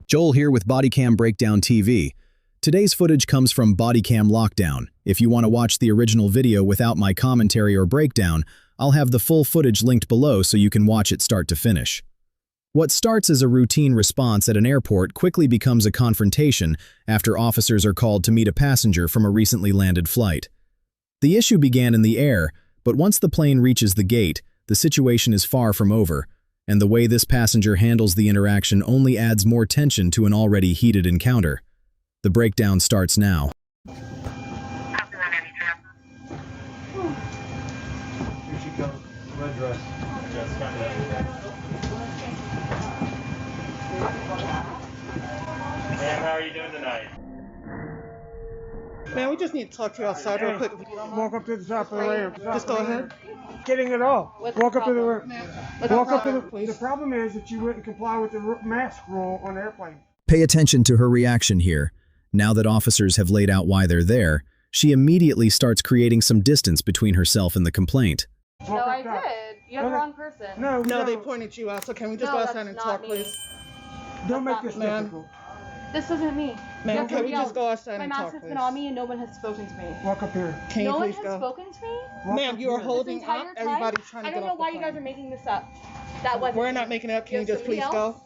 Joel here with Bodycam Breakdown TV. Today's footage comes from Bodycam Lockdown. If you want to watch the original video without my commentary or breakdown, I'll have the full footage linked below so you can watch it start to finish. What starts as a routine response at an airport quickly becomes a confrontation after officers are called to meet a passenger from a recently landed flight. The issue began in the air, but once the plane reaches the gate, the situation is far from over, and the way this passenger handles the interaction only adds more tension to an already heated encounter. The breakdown starts now. Here she comes, red dress. Ma'am, how are you doing tonight? Man, we just need to talk to you outside real quick. Walk up to the top of the ramp. Just go ahead. Getting it all. Walk up to the ramp. Walk up to the. Please. The problem is that you wouldn't comply with the mask rule on the airplane. Pay attention to her reaction here. Now that officers have laid out why they're there, she immediately starts creating some distance between herself and the complaint. No, I did. You have the wrong person. No, they pointed you out, so can we just go outside and talk, please? Don't make this ma'am. difficult. This isn't me. Ma'am, can we just go outside My and mask talk, has please? been on me and no one has spoken to me. Walk up here. Can you No one please has go? spoken to me? Walk Ma'am, up you are here. holding This up. entire time? Everybody's trying to I get don't off know why the you guys plane. are making this up. That wasn't We're me. not making it up. Can you have just please somebody go? else?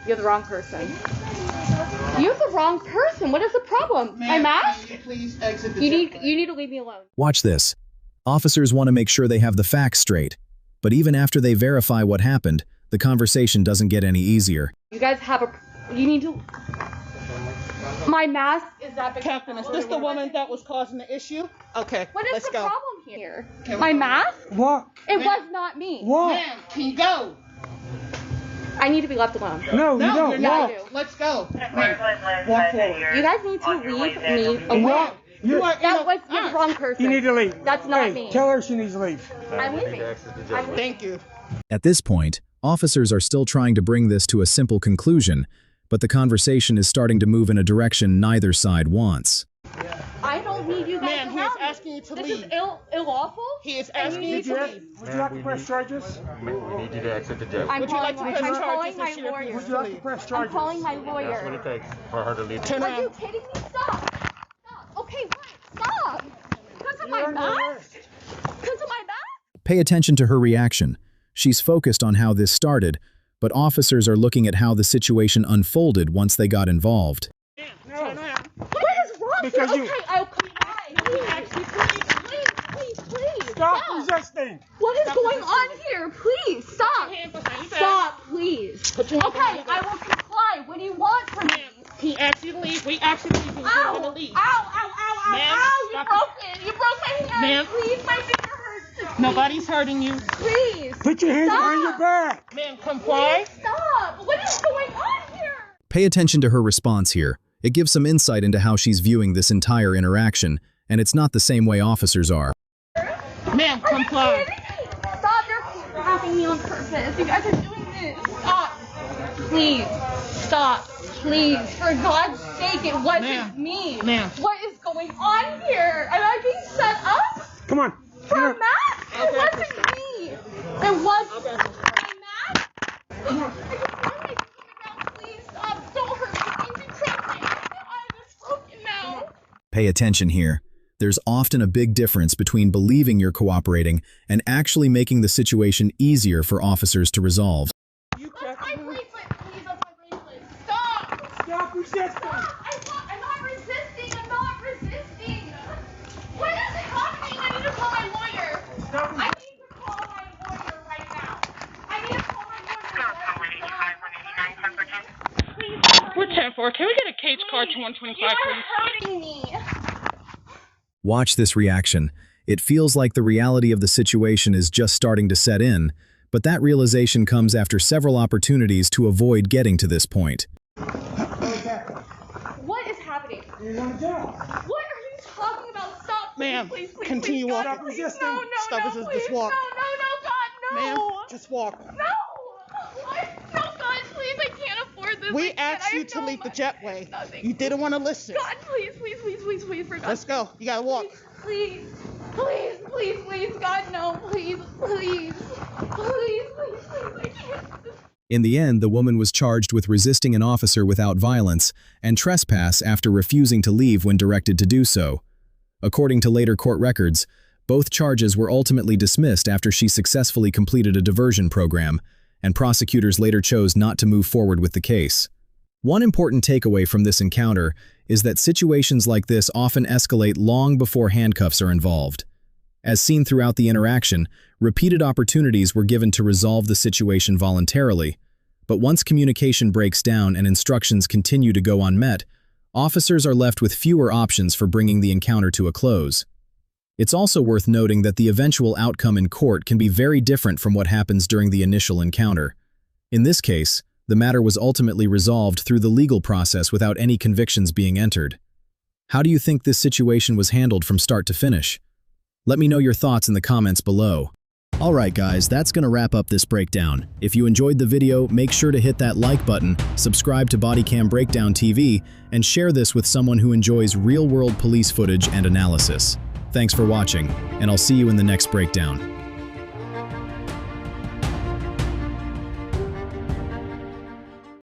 You're the wrong person. You're the wrong person. What is the problem? My mask? Please exit the You need to leave me alone. Watch this. Officers want to make sure they have the facts straight, but even after they verify what happened, the conversation doesn't get any easier. You guys have you need to. My mask is that big. Captain, is this the woman that was causing the issue? Okay, What is let's the go. problem here? My mask? Walk. It was not me. Walk. Ma'am, can you go? I need to be left alone. No, you don't. you're Yeah, I not. do. Let's go. Ma'am, walk forward. You guys need to leave me alone. Walk. You are That was the wrong person. You need to leave. That's not hey, me. Tell her she needs to leave. I'm leaving. Thank you. At this point, officers are still trying to bring this to a simple conclusion, but the conversation is starting to move in a direction neither side wants. I don't need you guys Ma'am, he is around me. asking you to This leave. is unlawful. He is And asking you you need to to leave. Would you like to press charges? We need you to exit the jet. I'm Would you like calling to my, press I'm charges calling my and she refuses lawyer. Would you like to press I'm charges? calling my That's what lawyer. it takes for her to leave. Turn Are you around. kidding me? Stop. Stop. Okay, what? Stop. Because of my You're under mask? arrest. Because of my mask? Pay attention to her reaction. She's focused on how this started, but officers are looking at how the situation unfolded once they got involved. Ma'am, turn around. What is wrong Because here? you- Okay, I'll comply. Please. Stop resisting. What is going on here? Please, stop. Hand behind your back. Stop, please. Put your hand Okay, behind your I back. will comply. What do you want from me? He asked you to leave. We asked you to leave. He was Ow! going to leave. Ow! Ma'am, You stop broke it. You broke my hand. Ma'am. Please, my finger hurts. Nobody's hurting you. Please. Put your hands Stop. behind your back. Ma'am, comply. Stop. What is going on here? Pay attention to her response here. It gives some insight into how she's viewing this entire interaction, and it's not the same way officers are. Ma'am, Are you comply. kidding me? Stop. You're having me on purpose. You guys are doing this. Stop. Please. Stop. Please. For God's sake, it wasn't Ma'am. me. Ma'am. What is going on here? Am I being set up? Come on. For a Get up. mask? It Okay. wasn't me. It was my mask. I just want my finger down. Please stop. Don't hurt me. Don't trust me. I'm broken now. Pay attention here. There's often a big difference between believing you're cooperating and actually making the situation easier for officers to resolve. You That's my crack. bracelet. Please, that's my bracelet. Stop. Stop resisting. Stop. I'm not resisting. I'm not resisting. What is happening? I need to call my lawyer. Stop I need to call my lawyer right now. I need to call my lawyer. Please. We're 10-4. Can we get a cage car to 125, You are please? hurting me. Watch this reaction. It feels like the reality of the situation is just starting to set in, but that realization comes after several opportunities to avoid getting to this point. What is happening? You're on the job. What are you talking about? Stop. Ma'am, please, please, continue please, walking. God, Stop please, resisting. No, Stop no, resisting. please, Just walk. No, God, no. Ma'am, just walk. No. What? No, God, please, I can't afford this. We I can't. asked I you have to no leave the money. jetway. Nothing. You didn't want to listen. God, please, for God. Let's go. You gotta walk. Please, God, no, please, I can't. In the end, the woman was charged with resisting an officer without violence and trespass after refusing to leave when directed to do so. According to later court records, both charges were ultimately dismissed after she successfully completed a diversion program, and prosecutors later chose not to move forward with the case. One important takeaway from this encounter is that situations like this often escalate long before handcuffs are involved. As seen throughout the interaction, repeated opportunities were given to resolve the situation voluntarily, but once communication breaks down and instructions continue to go unmet, officers are left with fewer options for bringing the encounter to a close. It's also worth noting that the eventual outcome in court can be very different from what happens during the initial encounter. In this case, the matter was ultimately resolved through the legal process without any convictions being entered. How do you think this situation was handled from start to finish? Let me know your thoughts in the comments below. Alright guys, that's gonna wrap up this breakdown. If you enjoyed the video, make sure to hit that like button, subscribe to Bodycam Breakdown TV, and share this with someone who enjoys real-world police footage and analysis. Thanks for watching, and I'll see you in the next breakdown.